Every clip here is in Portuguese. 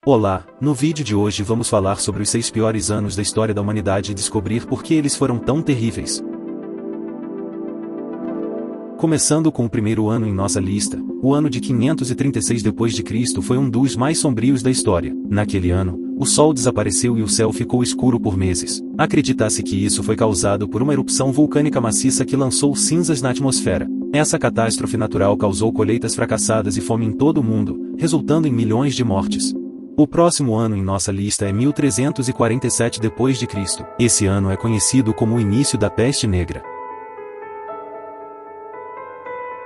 Olá, no vídeo de hoje vamos falar sobre os 6 piores anos da história da humanidade e descobrir por que eles foram tão terríveis. Começando com o primeiro ano em nossa lista, o ano de 536 d.C. foi um dos mais sombrios da história. Naquele ano, o Sol desapareceu e o céu ficou escuro por meses. Acredita-se que isso foi causado por uma erupção vulcânica maciça que lançou cinzas na atmosfera. Essa catástrofe natural causou colheitas fracassadas e fome em todo o mundo, resultando em milhões de mortes. O próximo ano em nossa lista é 1347 d.C. Esse ano é conhecido como o início da Peste Negra.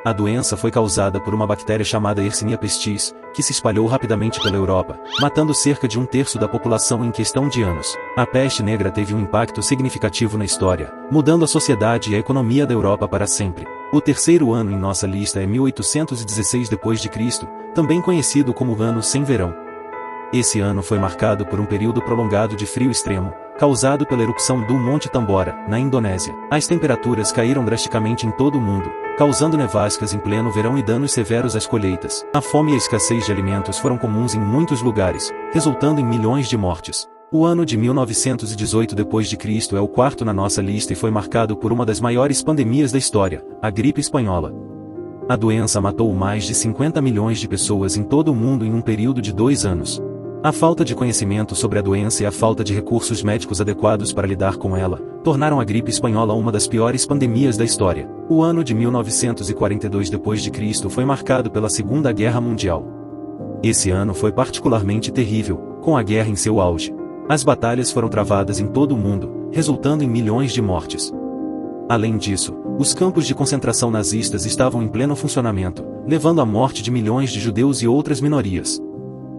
A doença foi causada por uma bactéria chamada Yersinia pestis, que se espalhou rapidamente pela Europa, matando cerca de 1/3 da população em questão de anos. A Peste Negra teve um impacto significativo na história, mudando a sociedade e a economia da Europa para sempre. O terceiro ano em nossa lista é 1816 d.C., também conhecido como o Ano Sem Verão. Esse ano foi marcado por um período prolongado de frio extremo, causado pela erupção do Monte Tambora, na Indonésia. As temperaturas caíram drasticamente em todo o mundo, causando nevascas em pleno verão e danos severos às colheitas. A fome e a escassez de alimentos foram comuns em muitos lugares, resultando em milhões de mortes. O ano de 1918 d.C. é o quarto na nossa lista e foi marcado por uma das maiores pandemias da história, a gripe espanhola. A doença matou mais de 50 milhões de pessoas em todo o mundo em um período de 2 anos. A falta de conhecimento sobre a doença e a falta de recursos médicos adequados para lidar com ela, tornaram a gripe espanhola uma das piores pandemias da história. O ano de 1942 d.C. foi marcado pela Segunda Guerra Mundial. Esse ano foi particularmente terrível, com a guerra em seu auge. As batalhas foram travadas em todo o mundo, resultando em milhões de mortes. Além disso, os campos de concentração nazistas estavam em pleno funcionamento, levando à morte de milhões de judeus e outras minorias.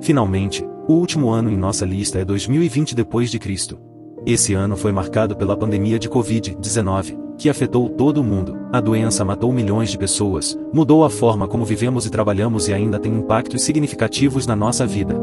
Finalmente, o último ano em nossa lista é 2020 d.C. Esse ano foi marcado pela pandemia de Covid-19, que afetou todo o mundo. A doença matou milhões de pessoas, mudou a forma como vivemos e trabalhamos e ainda tem impactos significativos na nossa vida.